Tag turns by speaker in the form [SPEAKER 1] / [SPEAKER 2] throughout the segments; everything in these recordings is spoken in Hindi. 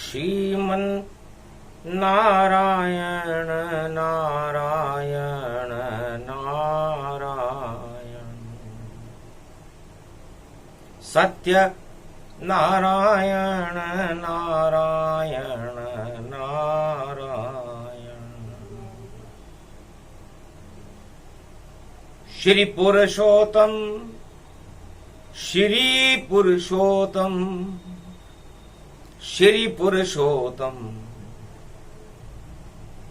[SPEAKER 1] श्रीमन नारायण नारायण नारायण। सत्य नारायण नारायण नारायण। श्री पुरुषोत्तम श्री पुरुषोत्तम श्री पुरुषोत्तम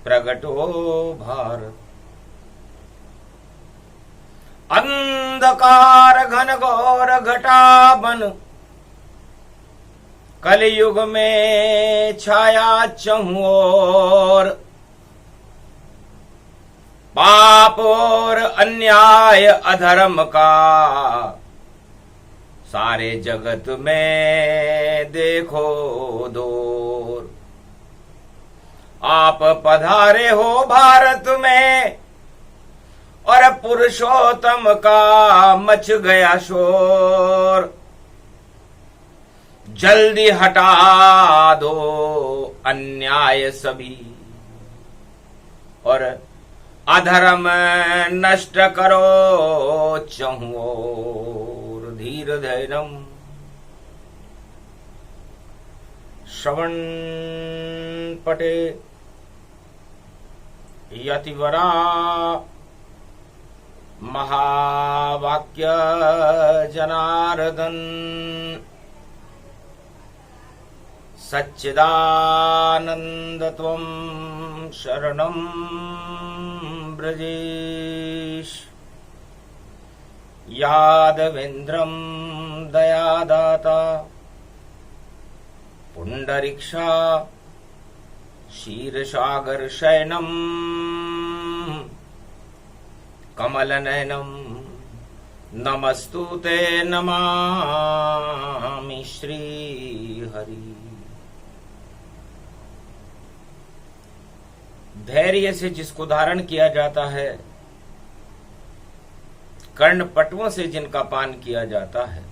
[SPEAKER 1] प्रगटो भारत। अंधकार घन घोर घटाबन कलयुग में छाया चहुं ओर। पाप और अन्याय अधर्म का सारे जगत में देखो दौर। आप पधारे हो भारत में और पुरुषोत्तम का मच गया शोर। जल्दी हटा दो अन्याय सभी और अधर्म नष्ट करो चहुं ओर। धीर धैर्यम श्रवण पटे यतिवरा महावाक्य जनार्दन। सच्चिदानंद त्वं शरणं ब्रजेश। यादवेन्द्रं दयादाता पुंडरीक्षा क्षीरसागर शयनम कमलनयनम नमस्तुते नमामि श्रीहरि। धैर्य से जिसको धारण किया जाता है, कर्णपटुओं से जिनका पान किया जाता है,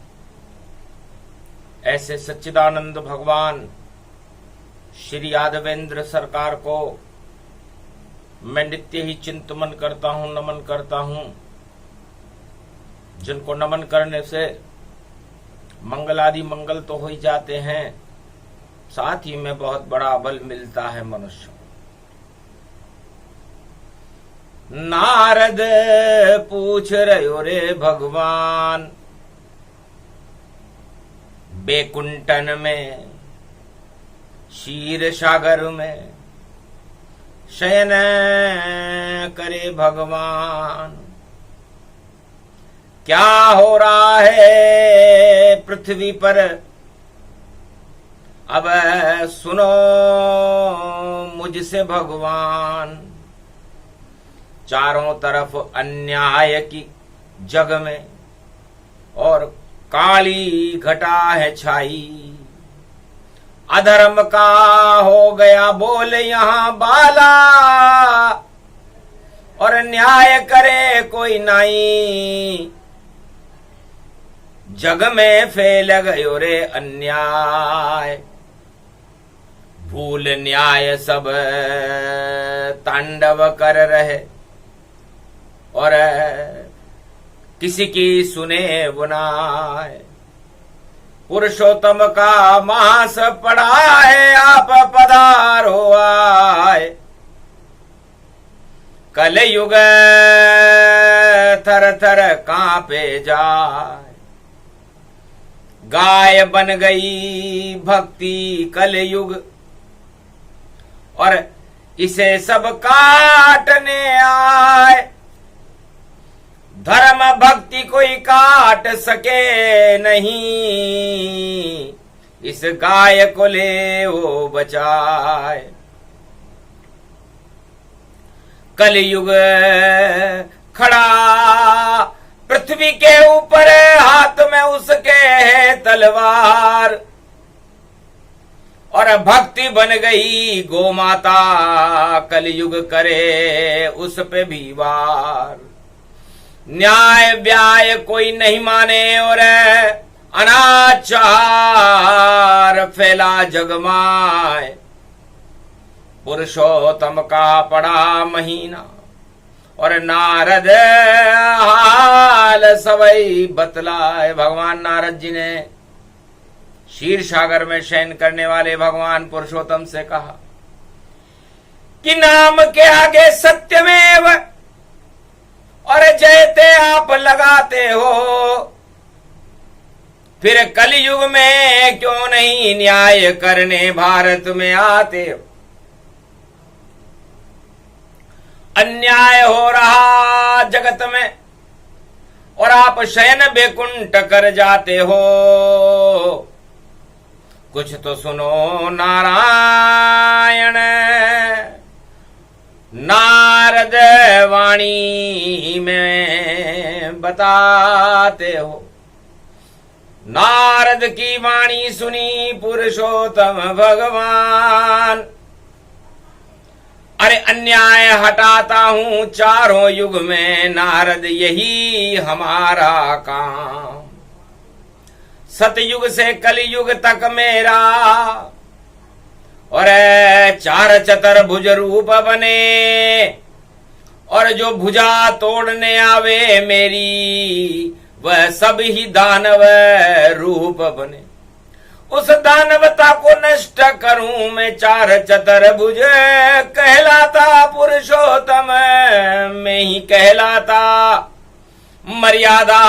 [SPEAKER 1] ऐसे सच्चिदानंद भगवान श्री यादवेंद्र सरकार को मैं नित्य ही चिंतन करता हूं, नमन करता हूं। जिनको नमन करने से मंगलादि मंगल तो हो ही जाते हैं, साथ ही में बहुत बड़ा बल मिलता है मनुष्य। नारद पूछ रहे रे भगवान, बैकुंठन में क्षीर सागर में शयन करे भगवान। क्या हो रहा है पृथ्वी पर, अब सुनो मुझसे भगवान। चारों तरफ अन्याय की जग में और काली घटा है छाई। अधर्म का हो गया बोल यहाँ बाला और न्याय करे कोई नहीं। जग में फैल गयो रे अन्याय, भूल न्याय सब तांडव कर रहे और किसी की सुने बुनाए। पुरुषोत्तम का मास पड़ा है, आप पधारो आए। कलयुग थर थर कांपे जाए। गाय बन गई भक्ति कलयुग और इसे सब काटने आए। धर्म भक्ति कोई काट सके नहीं, इस गाय को ले वो बचाए। कलयुग खड़ा पृथ्वी के ऊपर, हाथ में उसके है तलवार और भक्ति बन गई गो माता। कलयुग करे उस पे भी वार। न्याय व्याय कोई नहीं माने और अनाचार फैला जगमाय, पुरुषोत्तम का पड़ा महीना, और नारद हाल सवई बतलाए। भगवान नारद जी ने क्षीर सागर में शयन करने वाले भगवान पुरुषोत्तम से कहा कि नाम के आगे सत्यमेव और जयते आप लगाते हो, फिर कलयुग में क्यों नहीं न्याय करने भारत में आते हो। अन्याय हो रहा जगत में और आप शयन बेकुंठ कर जाते हो। कुछ तो सुनो नारायण, नारद वाणी में बताते हो। नारद की वाणी सुनी पुरुषोत्तम भगवान, अरे अन्याय हटाता हूं चारों युग में नारद, यही हमारा काम। सतयुग से कलयुग तक मेरा और चार चतर भुज रूप बने, और जो भुजा तोड़ने आवे मेरी वह सब ही दानव रूप बने। उस दानवता को नष्ट करूं मैं चार चतर भुज कहलाता, पुरुषोत्तम में ही कहलाता। मर्यादा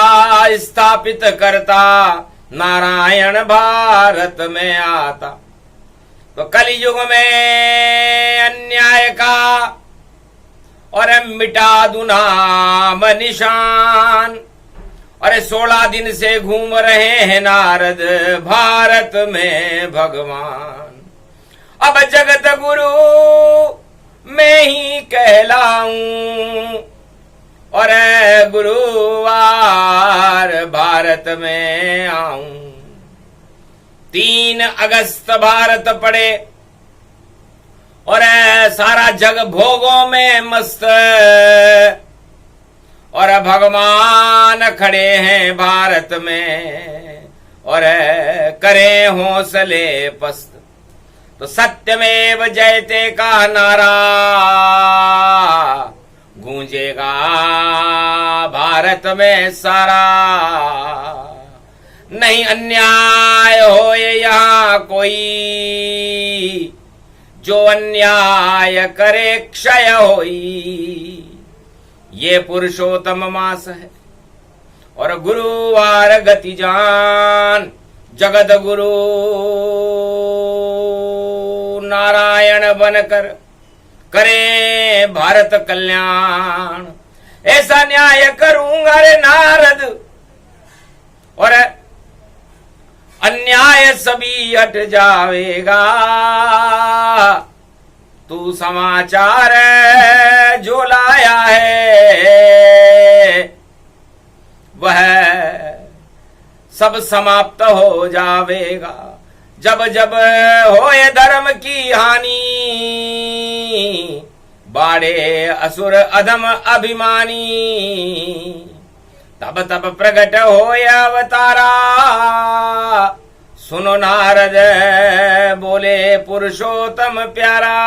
[SPEAKER 1] स्थापित करता नारायण भारत में आता। तो कलयुग में अन्याय का और मिटा दूं नाम निशान, अरे 16 दिन से घूम रहे हैं नारद भारत में भगवान। अब जगत गुरु मैं ही कहलाऊं और गुरुवार भारत में आऊं। 3 अगस्त भारत पड़े और सारा जग भोगों में मस्त, और भगवान खड़े हैं भारत में और करें हौसले पस्त। तो सत्यमेव जयते का नारा गूंजेगा भारत में सारा। नहीं अन्याय हो यहाँ कोई, जो अन्याय करे क्षय होई। ये पुरुषोत्तम मास है और गुरुवार गति जान, जगत गुरु नारायण बनकर करे भारत कल्याण। ऐसा न्याय करूंगा रे नारद और अन्याय सभी हट जावेगा। तू समाचार जो लाया है वह सब समाप्त हो जावेगा। जब जब होए धर्म की हानि, बाड़े असुर अधम अभिमानी, तब तब प्रकट होए अवतारा। सुनो नारद बोले पुरुषोत्तम प्यारा।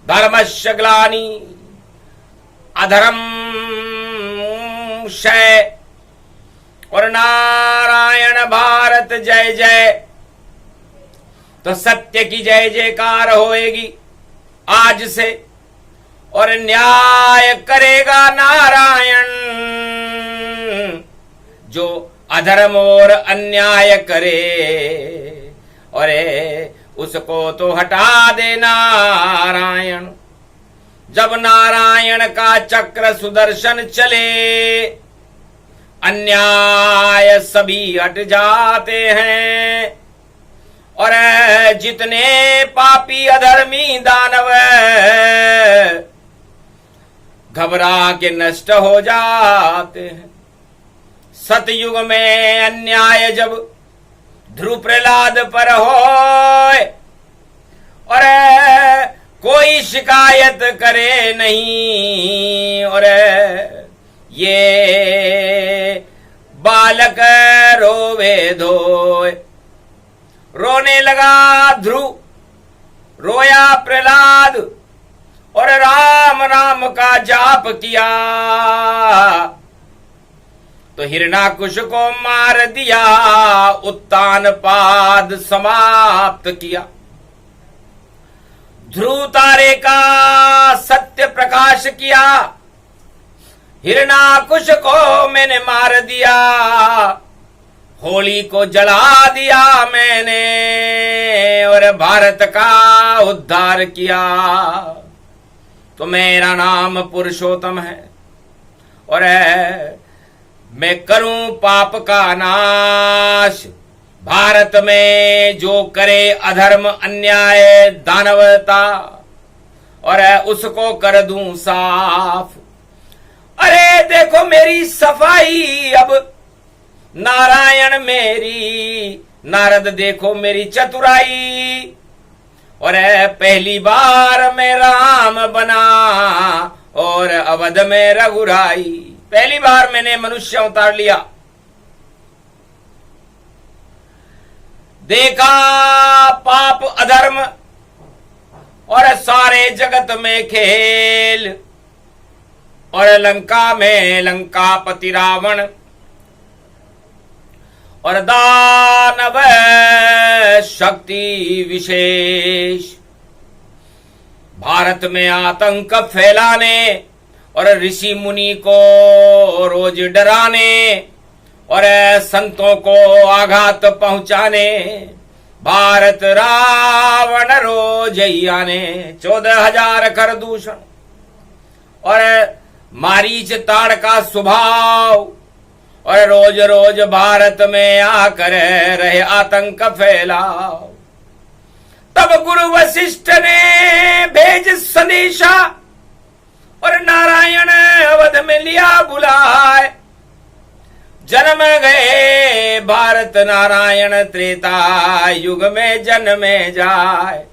[SPEAKER 1] धर्मस्य ग्लानि अधर्म क्षय और नारायण भारत जय जय। तो सत्य की जय जयकार होएगी आज से और न्याय करेगा नारायण। जो अधर्म और अन्याय करे और उसको तो हटा दे नारायण। जब नारायण का चक्र सुदर्शन चले, अन्याय सभी हट जाते हैं और जितने पापी अधर्मी दानव घबरा के नष्ट हो जाते हैं। सतयुग में अन्याय जब ध्रुव प्रहलाद पर होए और कोई शिकायत करे नहीं और ये बालक रोवे धोए। रोने लगा ध्रुव, रोया प्रहलाद, और राम राम का जाप किया, तो हिरणाकुश को मार दिया, उत्तान पाद समाप्त किया। ध्रुव तारे का सत्य प्रकाश किया, हिरणाकुश को मैंने मार दिया, होली को जला दिया मैंने, और भारत का उद्धार किया। तो मेरा नाम पुरुषोत्तम है, और मैं करूं पाप का नाश। भारत में जो करे अधर्म अन्याय दानवता, और उसको कर दूं साफ। अरे देखो मेरी सफाई अब, नारायण मेरी, नारद देखो मेरी चतुराई, और पहली बार मैं राम बना, और अवध में रघुराई। पहली बार मैंने मनुष्य उतार लिया। देखा पाप अधर्म और सारे जगत में खेल, और लंका में लंकापति रावण, और दानव शक्ति विशेष, भारत में आतंक फैलाने, और ऋषि मुनि को रोज डराने, और संतों को आघात पहुंचाने, भारत रावण रोज ही आने। 14,000 कर दूषण, और मारीच ताड़ का स्वभाव, और रोज रोज भारत में आकर रहे आतंक फैलाओ। तब गुरु वशिष्ठ ने भेज संदेशा, और नारायण अवध में लिया बुलाए। जन्म गए भारत नारायण, त्रेता युग में जन्मे जाए।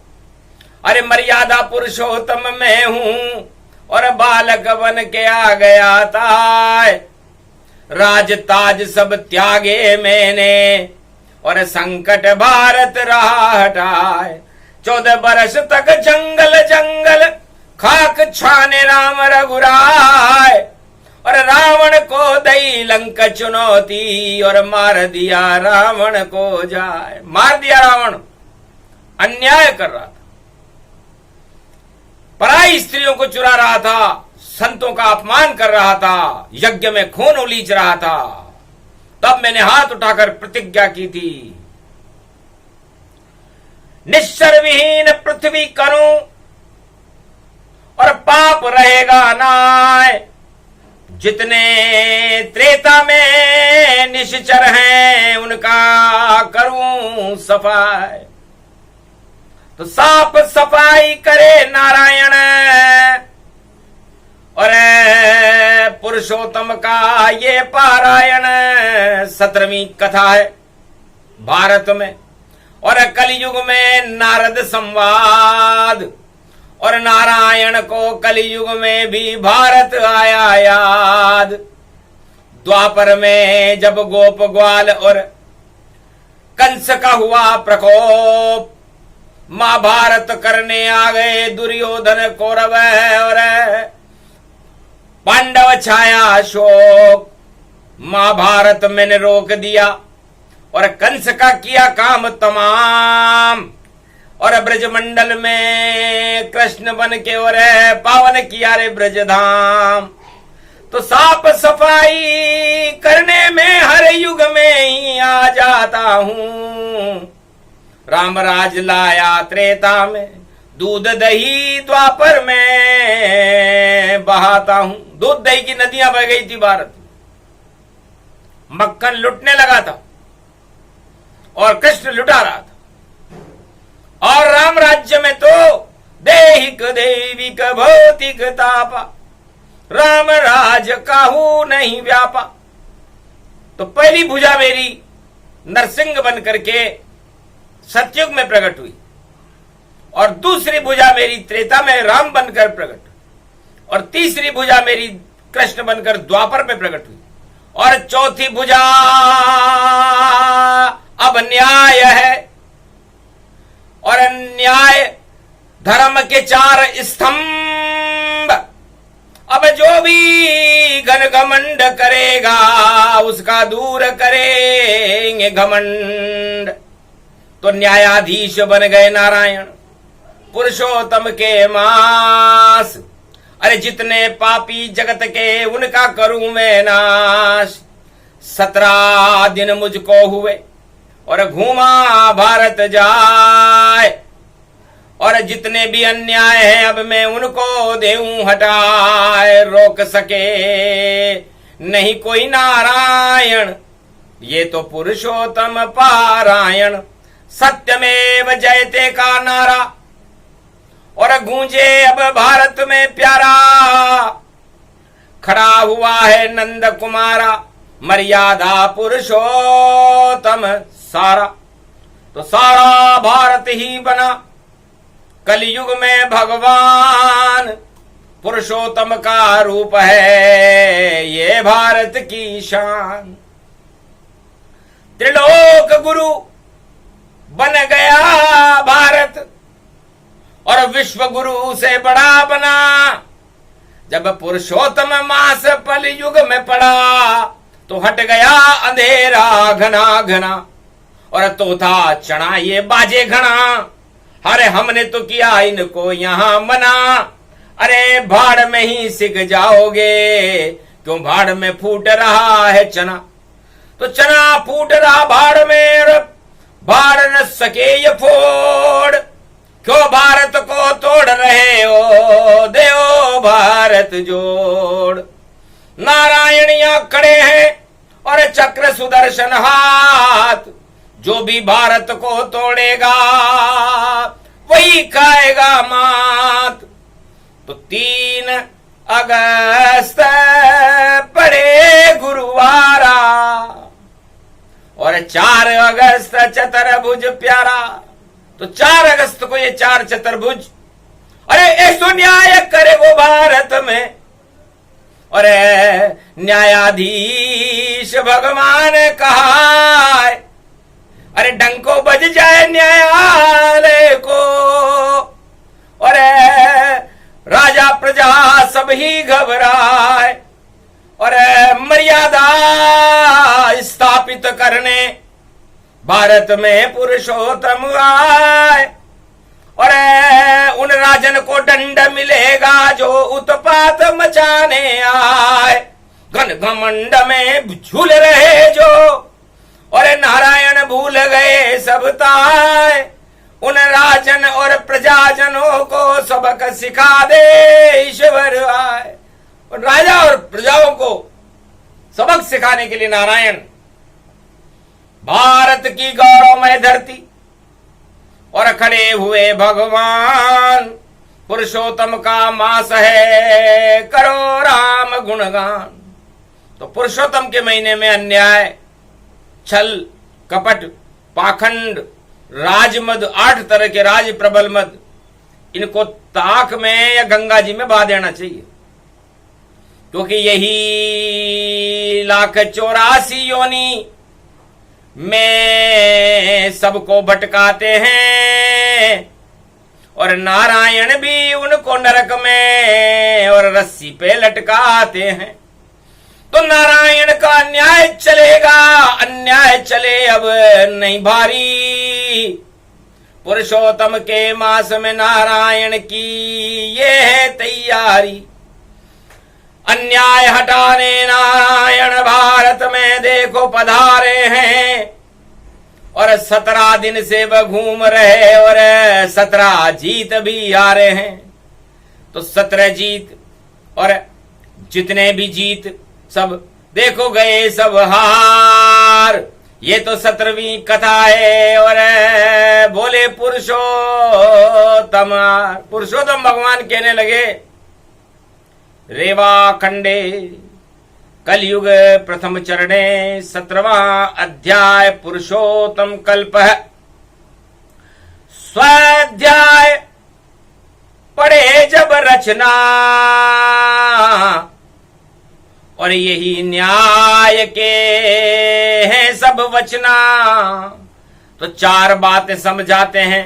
[SPEAKER 1] अरे मर्यादा पुरुषोत्तम मैं हूं, और बालक बन के आ गया था। राज ताज सब त्यागे मैंने, और संकट भारत रहा हटाए। 14 बरस तक जंगल जंगल, खाक छाने राम रघुराय, और रावण को दई लंक चुनौती, और मार दिया रावण को जाए। मार दिया रावण, अन्याय कर रहा था, पराई स्त्रियों को चुरा रहा था, संतों का अपमान कर रहा था, यज्ञ में खून उलीच रहा था। तब मैंने हाथ उठाकर प्रतिज्ञा की थी, निश्चर विहीन पृथ्वी करूं, और पाप रहेगा नाय। जितने त्रेता में निश्चर हैं, उनका करूं सफाई। तो साफ सफाई करे नारायण, और पुरुषोत्तम का ये पारायण 17वीं कथा है भारत में। और कलयुग में नारद संवाद, और नारायण को कलयुग में भी भारत आया याद। द्वापर में जब गोप ग्वाल और कंस का हुआ प्रकोप, महाभारत करने आ गए दुर्योधन कौरव, और पांडव छाया शोक। महाभारत मैंने रोक दिया, और कंस का किया काम तमाम, और ब्रजमंडल में कृष्ण बन के और पावन किया रे ब्रजधाम। तो साफ सफाई करने में हर युग में ही आ जाता हूं। राम राज लाया त्रेता में, दूध दही द्वापर में बहाता हूं। दूध दही की नदियां बह गई थी भारत में, मक्खन लुटने लगा था, और कृष्ण लुटा रहा था। और राम राज्य में तो देहिक देविक भौतिक तापा, राम राज काहू नहीं व्यापा। तो पहली भुजा मेरी नरसिंह बन करके सतयुग में प्रकट हुई, और दूसरी भुजा मेरी त्रेता में राम बनकर प्रकट, और तीसरी भुजा मेरी कृष्ण बनकर द्वापर में प्रकट हुई, और चौथी भुजा अब न्याय है, और न्याय धर्म के 4 स्तंभ। अब जो भी घमंड करेगा उसका दूर करेंगे घमंड। तो न्यायाधीश बन गए नारायण पुरुषोत्तम के मास। अरे जितने पापी जगत के उनका करूं मैं नाश। 17 दिन मुझको हुए और घूमा भारत जाए, और जितने भी अन्याय हैं अब मैं उनको देऊं हटाए। रोक सके नहीं कोई नारायण, ये तो पुरुषोत्तम पारायण। सत्यमेव जयते का नारा और गूंजे अब भारत में प्यारा। खड़ा हुआ है नंद कुमारा, मर्यादा पुरुषोत्तम सारा। तो सारा भारत ही बना कलयुग में भगवान। पुरुषोत्तम का रूप है ये भारत की शान। त्रिलोक गुरु बन गया भारत और विश्व गुरु से बड़ा बना। जब पुरुषोत्तम मास पल युग में पड़ा तो हट गया अंधेरा घना घना, और तो था चना ये बाजे घना। अरे हमने तो किया इनको यहां मना। अरे भाड़ में ही सिक जाओगे, क्यों भाड़ में फूट रहा है चना। तो चना फूट रहा भाड़ में, भाड़ न सके ये फोड़। क्यों भारत को तोड़ रहे हो, देओ भारत जोड़। नारायण यहां खड़े हैं और चक्र सुदर्शन हाथ। जो भी भारत को तोड़ेगा वही खाएगा मात। तो 3 अगस्त पड़े गुरुवारा और 4 अगस्त चतुर्भुज प्यारा। तो 4 अगस्त को ये 4 चतुर्भुज, अरे ऐसो न्याय करे वो भारत में। और न्यायाधीश भगवान कहा, अरे डंको बज जाए न्यायालय को। और राजा प्रजा सब ही घबराए, और मर्यादा स्थापित करने भारत में पुरुषोत्तम आए। और उन राजन को दंड मिलेगा जो उत्पात मचाने आए। घन घमंड में झूल रहे जो, और नारायण भूल गए सब ताए। उन राजन और प्रजाजनों को सबक सिखा दे ईश्वर आए। और राजा और प्रजाओं को सबक सिखाने के लिए नारायण भारत की गौरवमय धरती और खड़े हुए भगवान। पुरुषोत्तम का मास है करो राम गुणगान। तो पुरुषोत्तम के महीने में अन्याय, छल, कपट, पाखंड, राजमद, 8 तरह के राज प्रबल मद, इनको ताक में या गंगा जी में बहा देना चाहिए। क्योंकि यही 1,84,00,000 योनि में सबको भटकाते हैं। और नारायण भी उनको नरक में और रस्सी पे लटकाते हैं। तो नारायण का न्याय चलेगा, अन्याय चले अब नहीं भारी। पुरुषोत्तम के मास में नारायण की ये है तैयारी। अन्याय हटाने नारायण भारत में देखो पधारे हैं। और 17 दिन से वह घूम रहे और 17 जीत भी आ रहे हैं। तो 17 जीत और जितने भी जीत सब देखो गए सब हार। ये तो 17वीं कथा है। और बोले पुरुषोत्तम भगवान कहने लगे, रेवा खंडे कलयुग प्रथम चरणे 17वां अध्याय पुरुषोत्तम कल्प। स्वाध्याय पढ़े जब रचना और यही न्याय के हैं सब वचना। तो चार बातें समझाते हैं,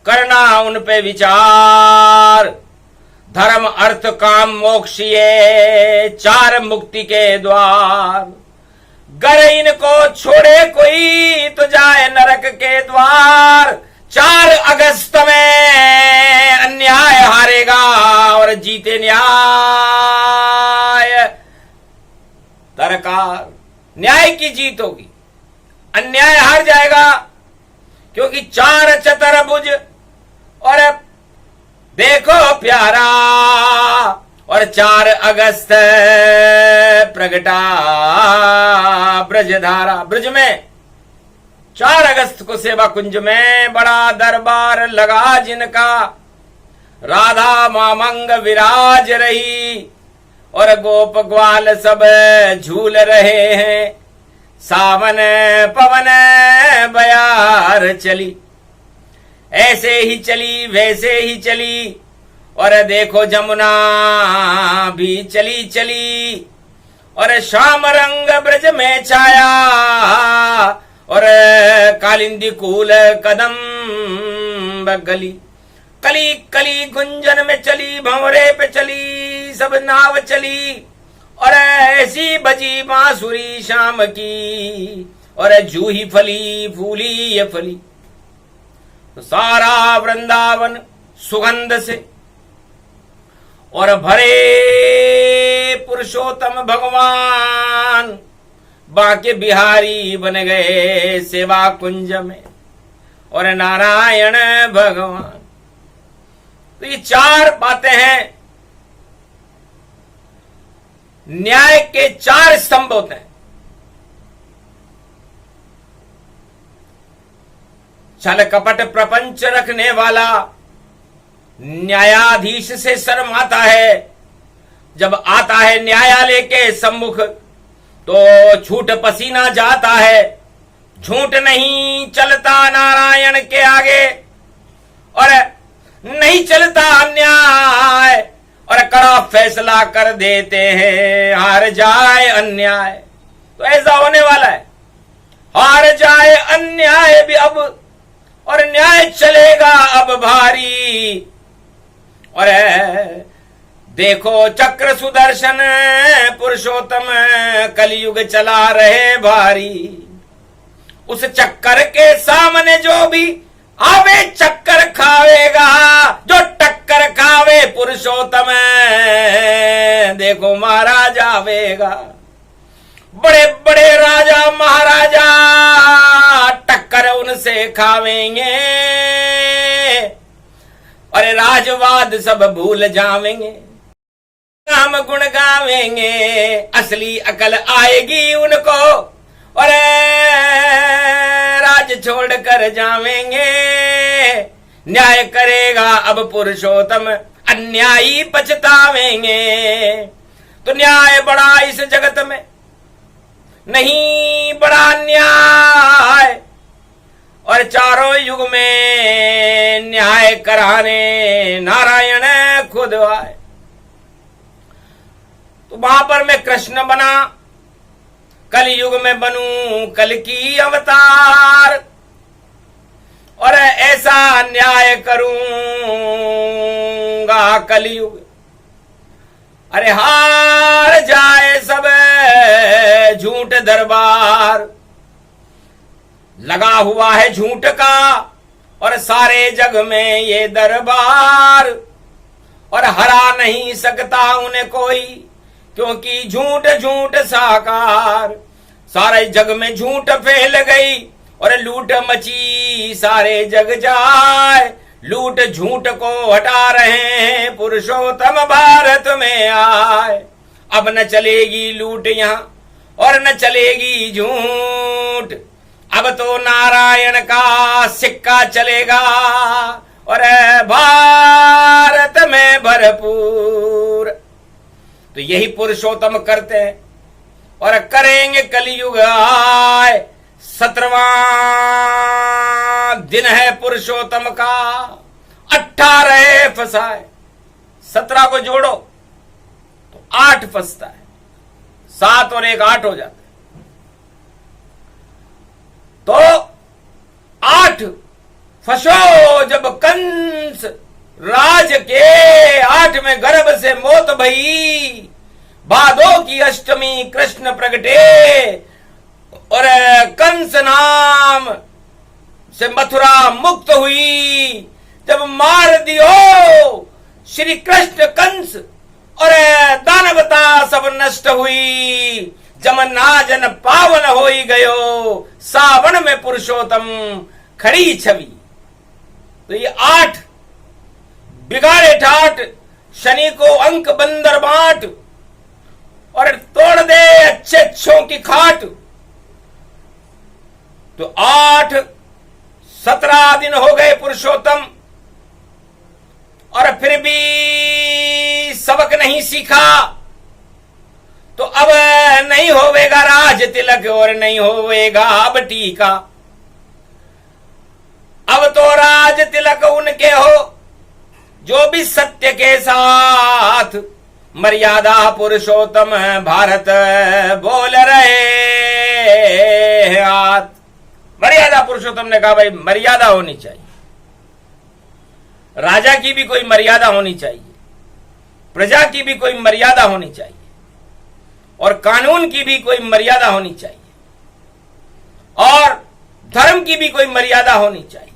[SPEAKER 1] करना उन पे विचार। धर्म अर्थ काम मोक्ष ये चार मुक्ति के द्वार। गर इनको छोड़े कोई तो जाए नरक के द्वार। 4 अगस्त में अन्याय हारेगा और जीते न्याय। सरकार न्याय की जीत होगी, अन्याय हार जाएगा, क्योंकि 4 चतुर्भुज और देखो प्यारा और 4 अगस्त प्रगटा ब्रजधारा। ब्रज में 4 अगस्त को सेवा कुंज में बड़ा दरबार लगा जिनका। राधा मामंग विराज रही और गोप ग्वाल सब झूल रहे हैं। सावन पवन बयार चली, ऐसे ही चली वैसे ही चली। और देखो जमुना भी चली चली और श्याम रंग ब्रज में छाया। और कालिंदी कूल कदम गली, कली कली गुंजन में चली, भंवरे पे चली, सब नाव चली। और ऐसी बजी बांसुरी शाम की और जूही फली फूली ये फली। तो सारा वृंदावन सुगंध से और भरे पुरुषोत्तम भगवान बाके बिहारी बन गए सेवा कुंज में और नारायण भगवान। तो ये 4 बातें हैं, न्याय के 4 स्तंभ होते हैं। छल कपट प्रपंच रखने वाला न्यायाधीश से शर्माता है। जब आता है न्यायालय के सम्मुख तो छूट पसीना जाता है। झूठ नहीं चलता नारायण के आगे और नहीं चलता अन्याय और कड़ा फैसला कर देते हैं। हार जाए अन्याय, तो ऐसा होने वाला है। हार जाए अन्याय भी अब और न्याय चलेगा अब भारी। और देखो चक्र सुदर्शन पुरुषोत्तम कलयुग चला रहे भारी। उस चक्कर के सामने जो भी आवे चक्कर खावेगा। जो टक्कर खावे पुरुषोत्तम देखो मारा जावेगा। बड़े बड़े राजा महाराजा टक्कर उनसे खावेंगे। अरे राजवाद सब भूल जावेंगे, राम गुण गावेंगे। असली अकल आएगी उनको और राज छोड़ कर जावेंगे। न्याय करेगा अब पुरुषोत्तम, अन्यायी पछतावेंगे। तो न्याय बड़ा इस जगत में नहीं बड़ा न्याय। और चारों युग में न्याय कराने नारायण खुद आए। तो वहां पर मैं कृष्ण बना, कल युग में बनूं कल की अवतार और ऐसा न्याय करूंगा कलयुग। अरे हार जाए सब झूठ दरबार। लगा हुआ है झूठ का और सारे जग में ये दरबार। और हरा नहीं सकता उन्हें कोई, क्योंकि झूठ झूठ साकार। सारे जग में झूठ फैल गई और लूट मची सारे जग जाए। लूट झूठ को हटा रहे हैं पुरुषोत्तम भारत में आए। अब न चलेगी लूट यहां और न चलेगी झूठ। अब तो नारायण का सिक्का चलेगा और भारत में भरपूर। तो यही पुरुषोत्तम करते हैं और करेंगे कलयुग आए। 17वां दिन है पुरुषोत्तम का, 18 फंसाए। 17 को जोड़ो तो 8 फंसता है। 7 और 1 8 हो जाते। तो 8 फसो जब कंस राज के 8वें गर्भ से मौत भई, भादो की अष्टमी कृष्ण प्रगटे और कंस नाम से मथुरा मुक्त हुई। जब मार दियो श्री कृष्ण कंस और दानवता सब नष्ट हुई, जमना जन पावन होई गयो, सावन में पुरुषोत्तम खड़ी छवि। तो ये 8 बिगाड़े ठाट, शनि को अंक बंदर बांट और तोड़ दे अच्छे अच्छों की खाट। तो 8 17 दिन हो गए पुरुषोत्तम, और फिर भी सबक नहीं सीखा। तो अब नहीं होवेगा राज तिलक और नहीं होवेगा अब टीका। अब तो राज तिलक उनके हो जो भी सत्य के साथ, मर्यादा पुरुषोत्तम भारत बोल रहे हाथ। मर्यादा पुरुषोत्तम ने कहा भाई मर्यादा होनी चाहिए, राजा की भी कोई मर्यादा होनी चाहिए, प्रजा की भी कोई मर्यादा होनी चाहिए, और कानून की भी कोई मर्यादा होनी चाहिए, और धर्म की भी कोई मर्यादा होनी चाहिए।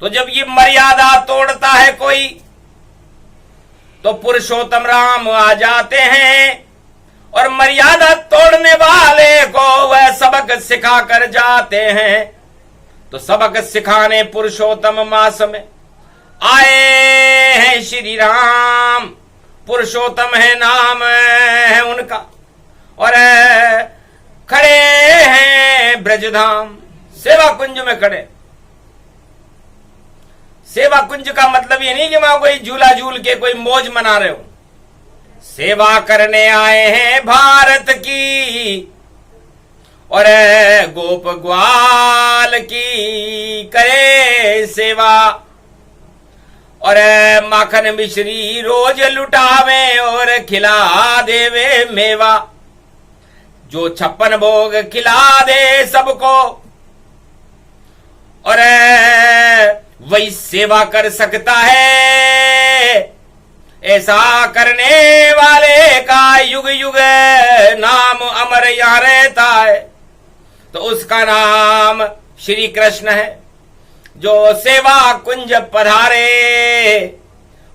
[SPEAKER 1] तो जब ये मर्यादा तोड़ता है कोई, तो पुरुषोत्तम राम आ जाते हैं और मर्यादा तोड़ने वाले को वह सबक सिखा कर जाते हैं। तो सबक सिखाने पुरुषोत्तम मास में आए हैं श्री राम। पुरुषोत्तम है नाम है उनका, और खड़े हैं ब्रजधाम, सेवा कुंज में खड़े। सेवा कुंज का मतलब ये नहीं कि वहां कोई झूला झूल के कोई मौज मना रहे हो। सेवा करने आए हैं भारत की, और गोप ग्वाल की करे सेवा, और माखन मिश्री रोज लुटावे और खिला देवे मेवा। जो 56 भोग खिला दे सबको, और वही सेवा कर सकता है। ऐसा करने वाले का युग युग नाम अमर यहां रहता है। तो उसका नाम श्री कृष्ण है, जो सेवा कुंज पधारे।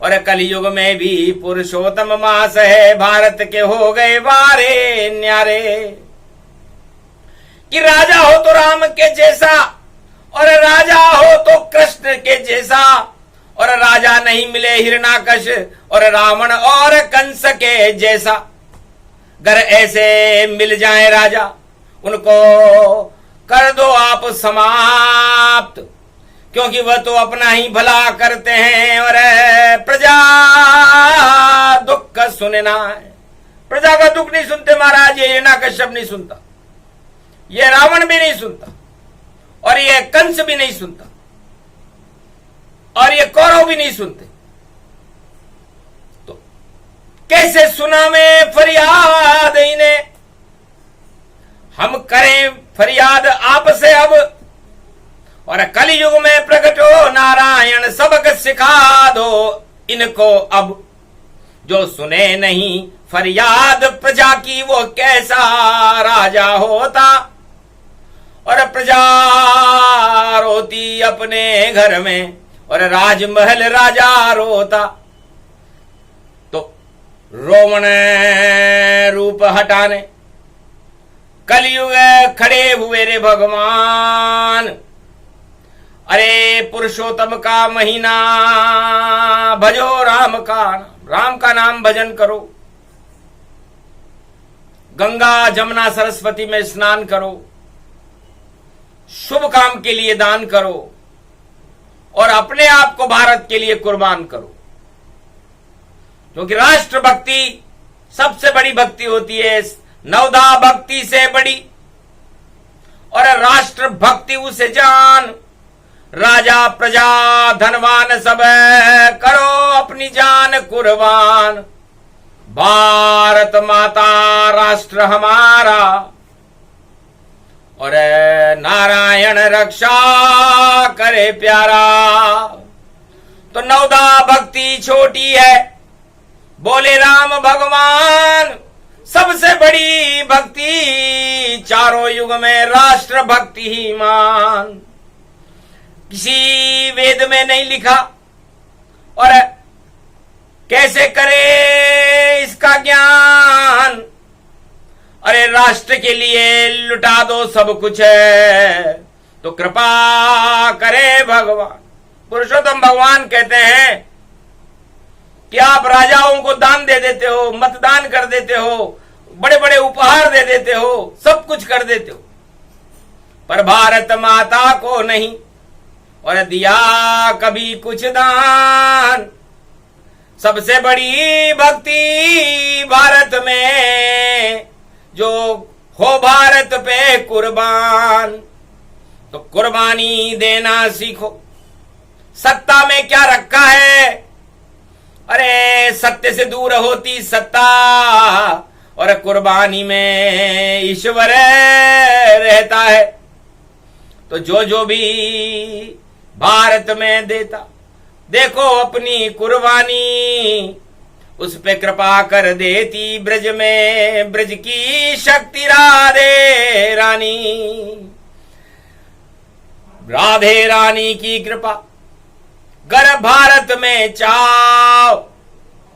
[SPEAKER 1] और कलयुग में भी पुरुषोत्तम मास है, भारत के हो गए वारे न्यारे। कि राजा हो तो राम के जैसा, और राजा हो तो कृष्ण के जैसा, और राजा नहीं मिले हिरणाकश और रावण और कंस के जैसा। अगर ऐसे मिल जाए राजा, उनको कर दो आप समाप्त, क्योंकि वह तो अपना ही भला करते हैं और प्रजा दुख सुनना है। प्रजा का दुख नहीं सुनते महाराज, ये हिरणाकश्यप नहीं सुनता, ये रावण भी नहीं सुनता, और ये कंस भी नहीं सुनता, और ये कौरव भी नहीं सुनते। तो कैसे सुना में फरियाद इन्हें, हम करें फरियाद आपसे अब। और कलयुग में प्रकट हो नारायण, सबक सिखा दो इनको अब। जो सुने नहीं फरियाद प्रजा की, वो कैसा राजा होता। और प्रजा रोती अपने घर में, और राजमहल राजा रोता। तो रोवण रूप हटाने कलयुग खड़े हुए रे भगवान। अरे पुरुषोत्तम का महीना, भजो राम का नाम भजन करो। गंगा जमुना सरस्वती में स्नान करो, शुभ काम के लिए दान करो, और अपने आप को भारत के लिए कुर्बान करो। क्योंकि राष्ट्र भक्ति सबसे बड़ी भक्ति होती है, नवदा भक्ति से बड़ी। और राष्ट्र भक्ति उसे जान, राजा प्रजा धनवान सब करो अपनी जान कुर्बान। भारत माता राष्ट्र हमारा और नारायण रक्षा करे प्यारा। तो नवदा भक्ति छोटी है, बोले राम भगवान सबसे बड़ी भक्ति चारों युग में राष्ट्र भक्ति ही मान। किसी वेद में नहीं लिखा और कैसे करे इसका ज्ञान। अरे राष्ट्र के लिए लुटा दो सब कुछ है, तो कृपा करे भगवान। पुरुषोत्तम भगवान कहते हैं कि आप राजाओं को दान दे देते हो, मतदान कर देते हो, बड़े बड़े उपहार दे देते हो, सब कुछ कर देते हो, पर भारत माता को नहीं और दिया कभी कुछ दान। सबसे बड़ी भक्ति भारत में जो हो भारत पे कुर्बान। तो कुर्बानी देना सीखो। सत्ता में क्या रखा है? अरे सत्य से दूर होती सत्ता और कुर्बानी में ईश्वर रहता है। तो जो भी भारत में देता, देखो अपनी कुर्बानी, उस पे कृपा कर देती ब्रज में ब्रज की शक्ति राधे रानी। राधे रानी की कृपा गर भारत में चाओ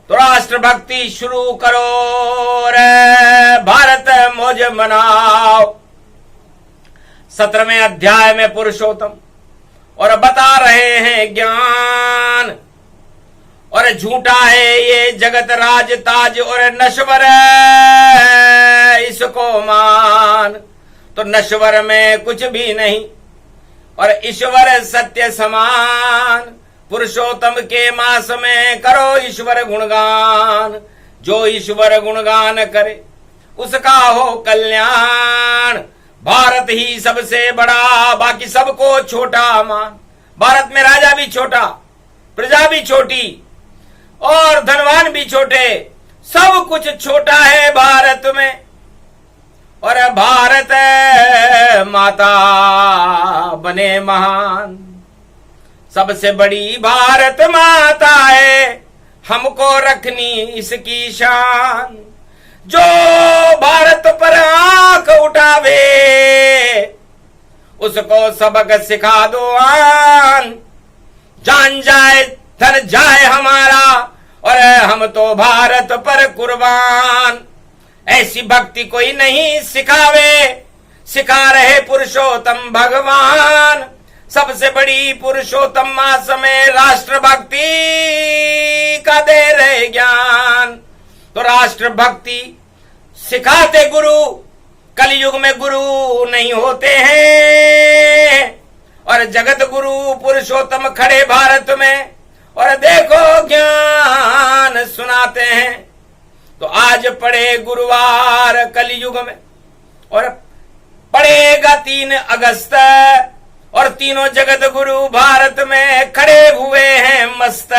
[SPEAKER 1] तो राष्ट्र भक्ति शुरू करो रे, भारत मौज मनाओ। 17वें अध्याय में पुरुषोत्तम और बता रहे हैं ज्ञान। और झूठा है ये जगत राज ताज और नश्वर इसको मान। तो नश्वर में कुछ भी नहीं और ईश्वर सत्य समान। पुरुषोत्तम के मास में करो ईश्वर गुणगान। जो ईश्वर गुणगान करे उसका हो कल्याण। भारत ही सबसे बड़ा, बाकी सबको छोटा मान। भारत में राजा भी छोटा, प्रजा भी छोटी और धनवान भी छोटे, सब कुछ छोटा है भारत में। और भारत माता बने महान। सबसे बड़ी भारत माता है, हमको रखनी इसकी शान। जो भारत पर आंख उठावे उसको सबक सिखा दो आन। जान जाए धन जाए हमारा और हम तो भारत पर कुर्बान। ऐसी भक्ति कोई नहीं सिखावे, सिखा रहे पुरुषोत्तम भगवान। सबसे बड़ी पुरुषोत्तम मास में राष्ट्र भक्ति का दे रहे ज्ञान। तो राष्ट्र भक्ति सिखाते गुरु कलयुग में गुरु नहीं होते हैं। और जगत गुरु पुरुषोत्तम खड़े भारत में और देखो ज्ञान सुनाते हैं। तो आज पढ़े गुरुवार कलयुग में और पढ़ेगा 3 अगस्त और तीनों जगत गुरु भारत में खड़े हुए हैं मस्त।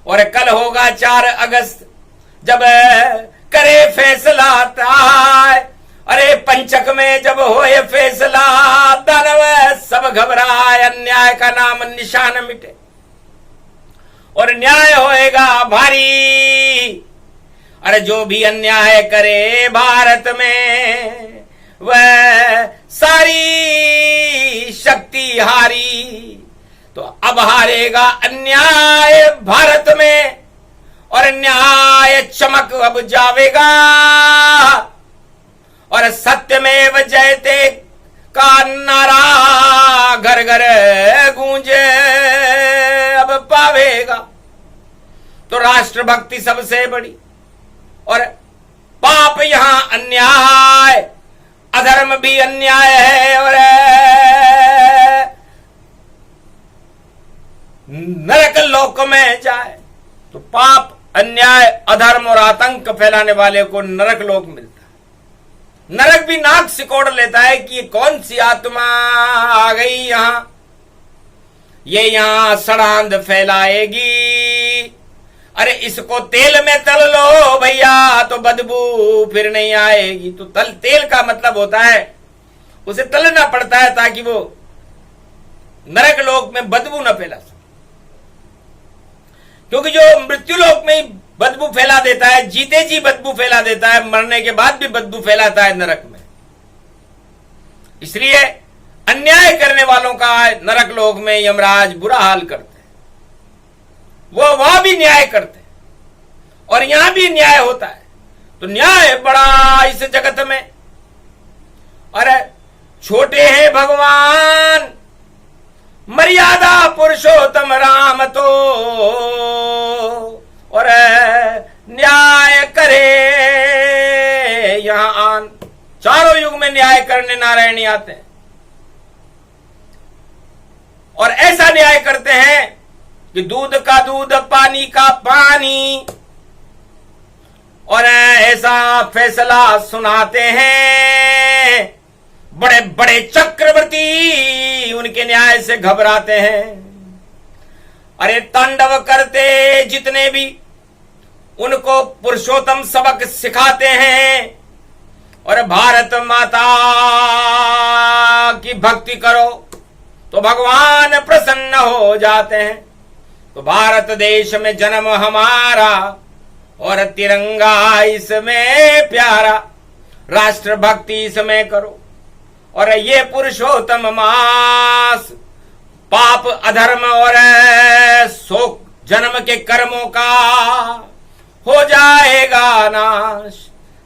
[SPEAKER 1] और कल होगा 4 अगस्त जब करे फैसला ताय। अरे पंचक में जब होए फैसला दानव सब घबराए। अन्याय का नाम निशान मिटे और न्याय होएगा भारी। अरे जो भी अन्याय करे भारत में वह सारी शक्ति हारी। तो अब हारेगा अन्याय भारत में और न्याय चमक अब जावेगा। और सत्यमेव जयते का नारा घर घर गूंजे अब पावेगा। तो राष्ट्र भक्ति सबसे बड़ी और पाप यहां अन्याय, अधर्म भी अन्याय है। और नरक लोक में जाए तो पाप, अन्याय, अधर्म और आतंक फैलाने वाले को नरक लोक मिलता है। नरक भी नाक सिकोड़ लेता है कि ये कौन सी आत्मा आ गई यहां, ये यहां सड़ांध फैलाएगी। अरे इसको तेल में तल लो भैया तो बदबू फिर नहीं आएगी। तो तेल का मतलब होता है उसे तलना पड़ता है ताकि वो नरक लोक में बदबू न फैला सके, क्योंकि जो मृत्यु लोक में ही बदबू फैला देता है, जीते जी बदबू फैला देता है, मरने के बाद भी बदबू फैलाता है नरक में। इसलिए अन्याय करने वालों का नरक लोक में यमराज बुरा हाल करते हैं। वो वहां भी न्याय करते हैं और यहां भी न्याय होता है। तो न्याय बड़ा इस जगत में। अरे छोटे हैं भगवान, मर्यादा पुरुषोत्तम राम तो, और न्याय करे यहां आन। चारों युग में न्याय करने नारायणी आते हैं और ऐसा न्याय करते हैं कि दूध का दूध, पानी का पानी, और ऐसा फैसला सुनाते हैं बड़े बड़े चक्रवर्ती उनके न्याय से घबराते हैं। अरे तांडव करते जितने भी उनको पुरुषोत्तम सबक सिखाते हैं। और भारत माता की भक्ति करो तो भगवान प्रसन्न हो जाते हैं। तो भारत देश में जन्म हमारा और तिरंगा इसमें प्यारा, राष्ट्र भक्ति इसमें करो। और ये पुरुषोत्तम मास पाप अधर्म और शोक जन्म के कर्मों का हो जाएगा नाश।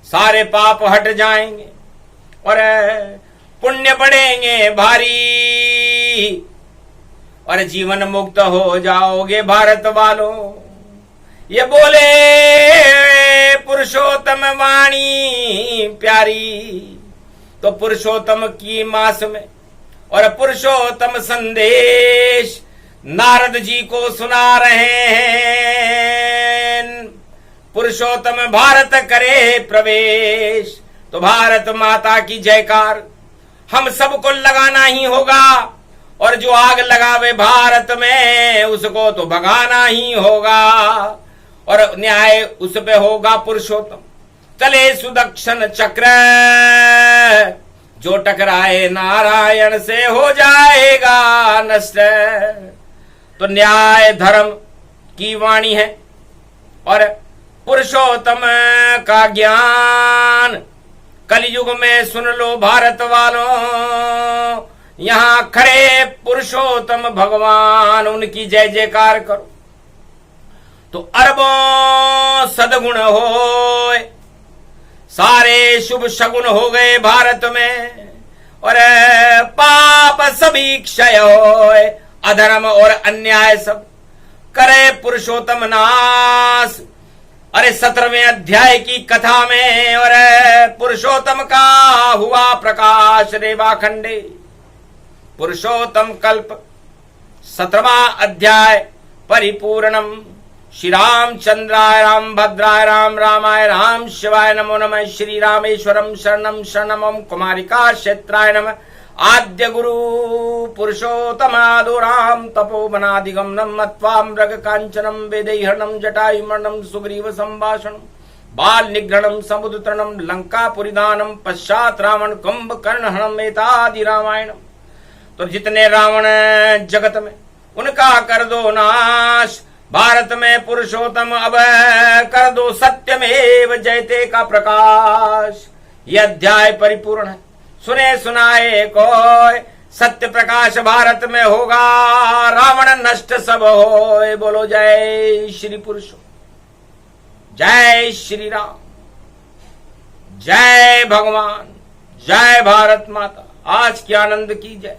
[SPEAKER 1] सारे पाप हट जाएंगे और पुण्य बढ़ेंगे भारी और जीवन मुक्त हो जाओगे भारत वालों। ये बोले पुरुषोत्तम वाणी प्यारी। तो पुरुषोत्तम की मास में और पुरुषोत्तम संदेश नारद जी को सुना रहे हैं। पुरुषोत्तम भारत करे प्रवेश। तो भारत माता की जयकार हम सबको लगाना ही होगा और जो आग लगावे भारत में उसको तो भगाना ही होगा और न्याय उस पे होगा पुरुषोत्तम। चले सुदक्षिण चक्र, जो टकराए नारायण से हो जाएगा नष्ट। तो न्याय धर्म की वाणी है और पुरुषोत्तम का ज्ञान कलयुग में सुन लो भारत वालों। यहां खड़े पुरुषोत्तम भगवान उनकी जय जयकार करो। तो अरबों सदगुण होए, सारे शुभ शगुन हो गए भारत में और पाप सभी क्षय होए। अधर्म और अन्याय सब करे पुरुषोत्तम नाश। अरे 17वें अध्याय की कथा में और पुरुषोत्तम का हुआ प्रकाश रेवाखंडे। पुरुषोत्तम कल्प 17वां अध्याय परिपूर्णम। श्री रामचंद्राय राम भद्राय राम रामाय राम शिवाय नमो नमः। श्री रामेश्वरम शरणम शरणम कुमारिका क्षेत्राय नमः। आद्य गुरु पुरुषोत्तमादो राम तपोवनादिगमनम मत्वा मृग कांचनम वेदैहरणम जटायुमर्णम सुग्रीव संभाषणम बाल निग्रहणम समुद्रतरणम लंकापुरीदानम पश्चात रावण कुंभकर्णहरणम एतादि रामायणम। तो जितने रावण जगत में उनका कर दो नाश। भारत में पुरुषोत्तम अब कर दो सत्यमेव जयते का प्रकाश। यह अध्याय परिपूर्ण है, सुने सुनाए कोय। सत्य प्रकाश भारत में होगा, रावण नष्ट सब होए। बोलो जय श्री पुरुषो, जय श्री राम, जय भगवान, जय भारत माता। आज की आनंद की जय।